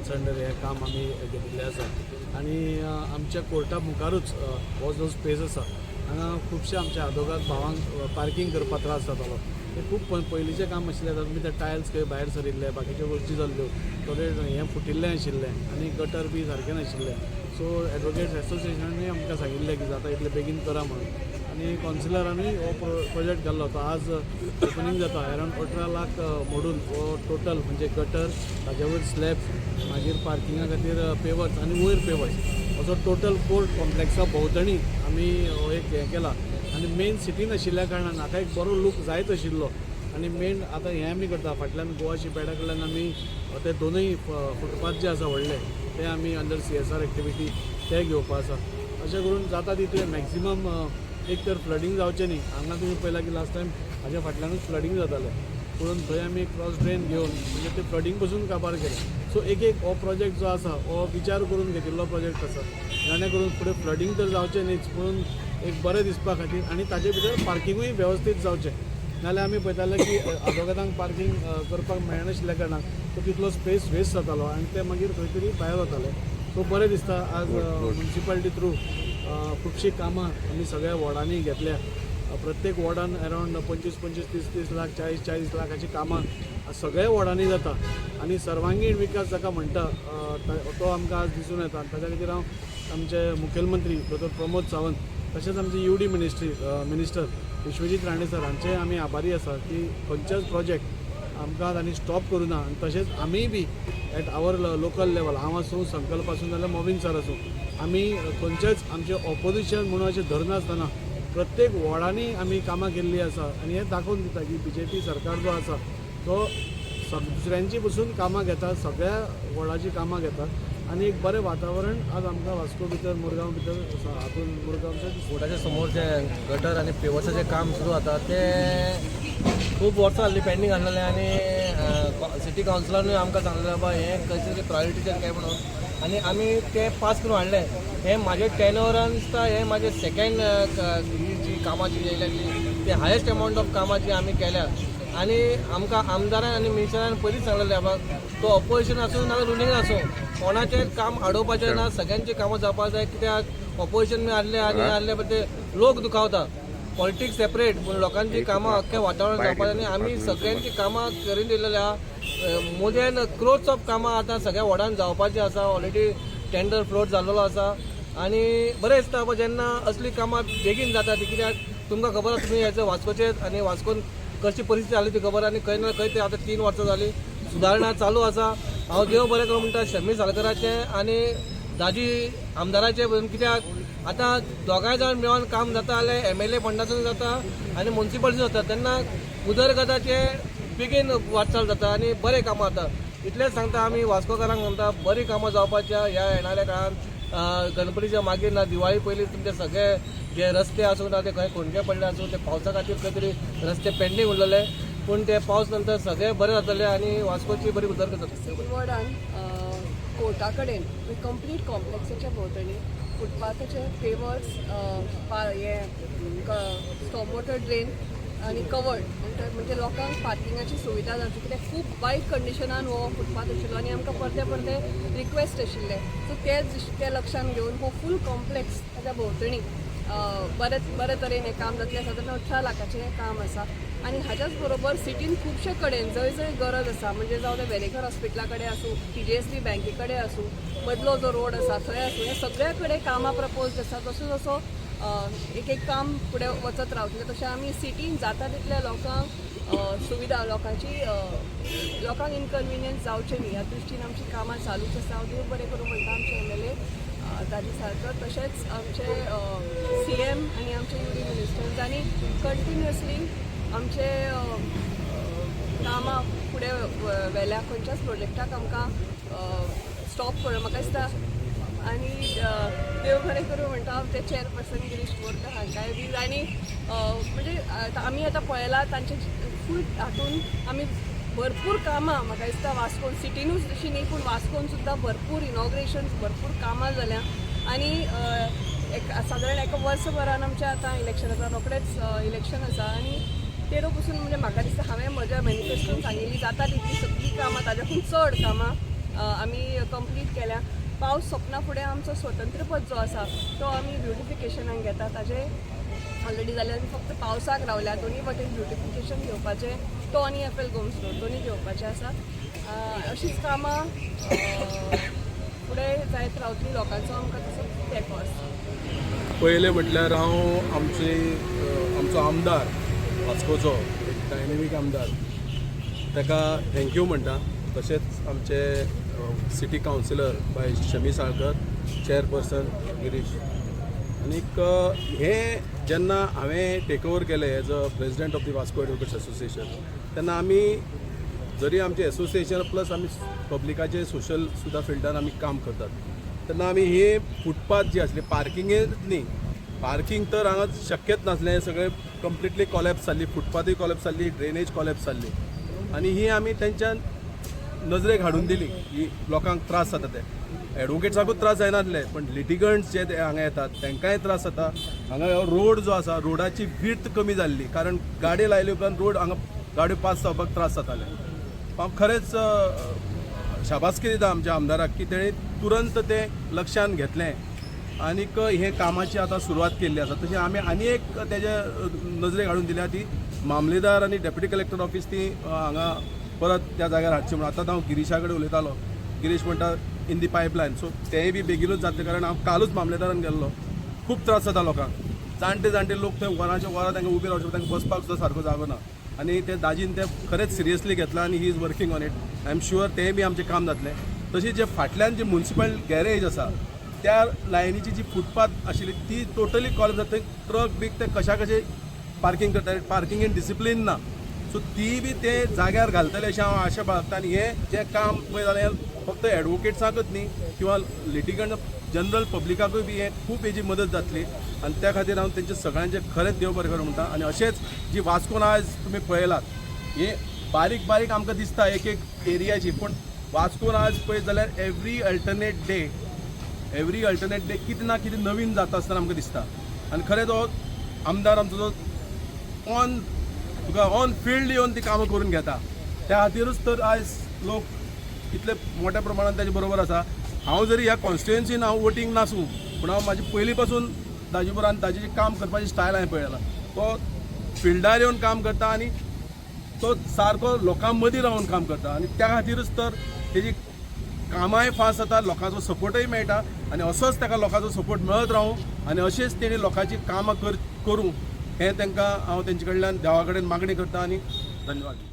Concern हे काम आमी घेतिल्लें आसा आनी आमच्या कोर्टा मुखारूच हो जो स्पेस आसा हांगा खुबशे आमच्या आदोगाद भावांक पार्किंग करपा त्रास जातालो. ते खूब पयलींचें काम आशिल्लें तुमी ते टायल्स खंय भायर सरिल्ले बाकीच्यो गोश्टी जाल्ल्यो थोडे हें फुटिल्लें आशिल्लें आनी गटर बी सारकें नाशिल्लें. सो एडवोकेट्स एसोसिएशनानूय आमकां सांगिल्लें की जाता इतलें बेगीन करा म्हणून आनी कावन्सिलरानूय हो प्रोजेक्ट घाल्लो तो आज ओपनिंग जाता. अरावंड 18 लाख मोडून हो टोटल म्हणजे गटर ताजे वयर स्लॅब मागीर पार्किंगा खातीर पेवर्स आनी वयर पेवर्स असो टोटल कोर्ट कॉम्प्लेक्सा भोंवतणी आमी एक हें केला आनी मेन सिटीन आशिल्ल्या कारणान हाका एक बरो लूक जायत आशिल्लो. आनी मेन आतां हें आमी करता फाटल्यान गोवा शिपयार्डा कडल्यान आमी ते दोनूय फुटपाथ जे आसा व्हडले ते आमी अंडर CSR एक्टिविटी ते घेवपा आसा. अशें करून जाता तितलें मॅक्झिमम एक तर फ्लडींग जावचें न्ही. हांगा तुमी पळयलां की लास्ट टायम हाज्या फाटल्यानूच फ्लडींग जातालें पूण थंय आमी क्रॉस ड्रेन घेवन म्हणजे ते फ्लडींग पसून काबार केलें. सो एक हो प्रोजेक्ट जो आसा हो विचार करून घेतिल्लो प्रोजेक्ट आसा जेणे करून फुडें फ्लडींग तर जावचें न्हीच पूण एक बरें दिसपा खातीर आनी ताजे भितर पार्किंगूय वेवस्थीत जावचें. नाल्यार आमी पळयताले की आदोगादांक पार्किंग करपाक मेळनाशिल्ल्या कारणान तो तितलो स्पेस वेस्ट जातालो आनी ते मागीर खंय तरी भायर वताले. सो बरें दिसता आज म्युन्सिपालिटी थ्रू खुबशीं कामां आमी सगळ्या वॉर्डांनी घेतल्या. प्रत्येक वॉर्डान अरावंड 25-25, 30-30 लाख 40-40 लाखाची कामां सगळ्या वॉर्डांनी जाता आनी सर्वांगीण विकास जाका म्हणटा तो आमकां आज दिसून येता. ताच्या खातीर हांव आमचे मुखेलमंत्री डॉ. प्रमोद सावंत तशेंच आमचे UD minister Vishwajit Rane sir हांचे आमी आभारी आसा की खंयचेच प्रोजेक्ट आमकां तांणी स्टॉप करूं ना आनी तशेंच आमीय बी एट आवर लोकल लेवल हांव आसूं संकल्प आसूं नाल्यार मोविन सर आसूं आमी खंयचेच आमचें ऑपोजिशन म्हणून अशें धरनासतना प्रत्येक वॉर्डांनी आमी कामां केल्लीं आसा आनी हें दाखोवन दिता की BJP सरकार जो आसा तो दुसऱ्यांची पसून कामां घेता सगळ्या वॉर्डाची कामां घेता आनी एक बरें वातावरण आज आमकां वास्को भितर मुरगांव भितर हातून मुरगांवच्या कोर्टाच्या समोर जे गटर आणि पेवर्साचें काम सुरू जाता ते खूब वर्सां जाल्लीं पेंडींग आसलेलें आनी सिटी कावन्सिलरानूय आमकां सांगलेलें बाबा हें खंयचे प्रायोरिटीचेर काय म्हणून आनी आमी ते पास करून हाडलें. हें म्हाजे टेनोरान दिसता हें म्हाजें सेकेंड ही जी कामां जी येयल्या ती हायेस्ट अमावंट ऑफ कामां जी आमी केल्या. आनी आमकां आमदारान आनी मिनिस्टरान पयलींच सांगलेलें बाबा तो ऑपोजिशन आसूं नाजाल्यार रुलींग आसूं कोणाचें काम आडोवपाचें ना सगळ्यांची कामां जावपाक जाय. कित्याक ऑपोजिशन हाडले पण ते लोक दुखावता. पॉलिटिक्स सेपरेट पूण लोकांची कामां अख्खें वातावरण जावपाक जाय आनी आमी सगळ्यांची कामां करून दिलेली आहा. मोदेन क्रोर्स ऑफ कामां आतां सगळ्या वॉर्डान जावपाची आसा. ऑलरेडी टेंडर फ्लोट जाल्लो आसा आनी बरें दिसता बाबा जेन्ना असली कामां बेगीन जाता ती. कित्याक तुमकां खबर आसा तुमी हेचो वास्कोचेर आनी वास्कोन कशी परिस्थिती जाली ती खबर आनी खंय ना खंय ते आतां 3 वर्सां जालीं सुदारणा चालू आसा. हांव देव बरें करूं म्हणटा शमी सालकराचें आनी दाजी आमदाराचें बसून. कित्याक आतां दोगांय जाण मेळोन काम जाता जाल्यार MLA फंडासून जाता आनी म्युन्सिपालिटीसून जाता तेन्ना उदरगताचें बेगीन वाटचाल जाता आनी बरें कामां जाता. इतलेंच सांगता आमी वास्कोकारांक म्हणटा बरीं कामां जावपाच्या ह्या येणाऱ्या काळान गणपतीच्या मागीर ना दिवाळी पयलीं तुमचे सगळे जे रस्ते आसूं ना ते खंय खोणके पडले आसूं ते पावसा खातीर खंय तरी रस्ते पेंडींग उरलेले पूण ते पावस नंतर सगळे बरें जातले आनी वास्कोची बरी उदरगत जातली. सिटी वॉर्डान कोर्टा कडेन कंप्लीट कॉम्प्लेक्साच्या भोंवतणी फुटपाथाचे पेवर्स हे स्टॉम वॉटर ड्रेन आनी कवर्ड म्हणजे लोकांक पार्किंगाची सुविधा जावची. कित्याक खूब वायट कंडिशनान हो फुटपाथ आशिल्लो आनी आमकां परते परते रिक्वेस्ट आशिल्ले. सो ते लक्षान घेवन हो फूल कॉम्प्लेक्स ताच्या भोंवतणी बरे तरेन हें काम जातलें. सादारण 18 लाखाचें हें काम आसा आनी हाच्याच बरोबर सिटीन खुबशे कडेन जंय जंय गरज आसा म्हणजे जावं ते वेरेकर हॉस्पिटला कडेन आसूं TJSB बँके कडेन आसूं मदलो जो रोड आसा थंय आसूं हे सगळ्या कडेन कामां प्रपोज आसा. जसो जसो एक काम फुडें वचत रावतलें तशें आमी सिटीन जाता तितल्या लोकांक सुविधा लोकांक इनकन्विनियन्स जावचें न्ही ह्या दृश्टीन आमची कामां चालूच आसा. हांव देव बरें करूं म्हणटा आमचे MLA दाजी सारकर तशेंच आमचे CM आनी आमचे UD मिनिस्टर्स आनी कंटिन्युअसली आमचे कामां फुडें व्हेल्या. खंयच्याच प्रोजेक्टाक आमकां स्टॉप करूं म्हाका दिसता आनी देव बरें करूं म्हणटा हांव ते चेअरपर्सन गिरीश बोरकर हांकांय बी. आनी म्हणजे आमी आतां पळयलां तांचे फूल हातून आमी भरपूर कामां म्हाका दिसता वास्कोन सिटीनूच अशी न्ही पूण वास्कोन सुद्दां भरपूर इनॉग्रेशन्स भरपूर कामां जाल्या. आनी सादारण एका वर्सभरान आमचें आतां इलेक्शन आसा रोखडेंच इलेक्शन आसा आनी तेरो पसून म्हणजे म्हाका दिसता हांवें म्हज्या मॅनिफेस्टोन सांगिल्ली जाता तितली सगळीं कामां ताज्याकून चड कामां आमी कंप्लीट केल्या. पावस सोंपना फुडें आमचो स्वतंत्र पद जो आसा तो आमी ब्युटिफिकेशनाक घेता. ताजे ऑलरेडी जाल्यार आमी फक्त पावसाक रावल्या. दोनी वटेन ब्युटिफिकेशन घेवपाचें, तो आनी एफएल गोम्स रोड दोनी घेवपाचें आसा. अशीच कामां फुडें जायत रावतली. लोकांचो आमकां तसो तेंको आसा. पयलें म्हटल्यार हांव आमचो आमदार वास्कोचो एक डायनेमीक आमदार ताका थँक्यू म्हणटा. तशेंच आमचे सिटी कावन्सिलर बाय शमी साळकर, चेअरपर्सन गिरीश. आनीक हें जेन्ना हांवें टेक ओवर केलें as a president of the Vasco advocates association, तेन्ना आमी जरी आमचे एसोसिएशन प्लस आमी पब्लिकाचे सोशल सुद्दां फिल्डान आमी काम करतात, तेन्ना आमी हे फुटपाथ जी आसली पार्किंगेच न्ही, पार्किंग तर हांगा शक्यच नासलें. सगळें कंप्लिटली कॉलेप्स जाल्ली, फुटपाथूय कॉलेप्स जाल्ली, ड्रेनेज कॉलेप्स जाल्ली. आनी ही आमी तेंच्यान नजरेक हाडून दिली की लोकांक त्रास जाता ते. एडवोकेट्साकूच त्रास जायनासले, पण लिटिगंट्स जे हांगा येतात तांकांय त्रास जाता. हांगा रोड जो आसा, रोडाची विड्थ कमी जाल्ली, कारण गाडी लायले उपरांत रोड हांगा गाडयो पास जावपाक त्रास जाताले. हांव खरेंच शाबासकी दिता आमच्या आमदाराक की तेणी तुरंत ते लक्षांत घेतलें आनीक हे कामाची आतां सुरवात केल्ली आसा. तशें आमी आनी एक तेजे नजरेक हाडून दिल्या ती मामलेदार आनी डेप्युटी कलेक्टर ऑफिस ती हांगा परत त्या जाग्यार हाडची म्हणून. आतां हांव गिरीशा कडेन उलयतालो, गिरीश म्हणटा इन दी पायपलायन. सो तेंय बी बेगीनूच जातलें, कारण हांव कालूच मामलेदारान गेल्लो. खूब त्रास जाता लोकांक. जाणटे लोक थंय वरांच्या वरां तांकां उबे रावचे, तांकां बसपाक सुद्दां सारको जागो ना. आनी ते दाजीन ते खरेंच सिरियसली घेतला आनी he is working on it. I am sure तेंय बी आमचें काम जातलें. तशें जे फाटल्यान जी म्युन्सिपल गॅरेज आसा त्या लायनीची जी फुटपाथ आशिल्ली ती टोटली कॉलेज जाता. ट्रक बीक ते कशे पार्किंग करता, पार्किंगेन डिसिप्लीन ना. सो ती बी ते जाग्यार घालतले अशें हांव आशा बाळगता. आनी हें जें काम पळय जाल्यार फक्त एडवोकेट्सांकच न्ही किंवा लिटिगंट जनरल पब्लिकाकूय बी हें खूब हेजी मदत जातली. आनी त्या खातीर हांव तेंचे सगळ्यांचे खरेंच देव बरें करूं म्हणटा. आनी अशेंच जी वास्कोन आज तुमी पळयलात, हे बारीक बारीक आमकां दिसता एक एरियाची, पूण वास्कोन आज पळयत जाल्यार एवरी अल्टरनेट डे कितें ना कितें नवीन जाता आसतना आमकां दिसता. आनी खरेंच हो आमदार आमचो जो ऑन फिल्ड येवन ती कामां करून घेता, त्या खातीरूच तर आयज लोक इतले मोठ्या प्रमाणात ताजे बरोबर आसा. हांव जरी ह्या कॉन्स्टिट्युएन्सीन हांव वोटींग नासूं, पूण हांव म्हाजी पयलीं पासून ताजे बरोबर आनी ताजें काम करपाची स्टायल हांवें पळयला. तो फिल्डार येवन काम करता आनी तो सारको लोकां मदीं रावन काम करता. आनी त्या खातीरच तर तेजी कामांय फास्ट जाता, लोकांचो सपोर्टय मेळटा. आनी असोच ताका लोकांचो सपोर्ट मेळत रावूं आनी अशेंच तेणी लोकांची कामां करूं हें तांकां हांव तेंचे कडल्यान देवा कडेन मागणी करता. आनी धन्यवाद.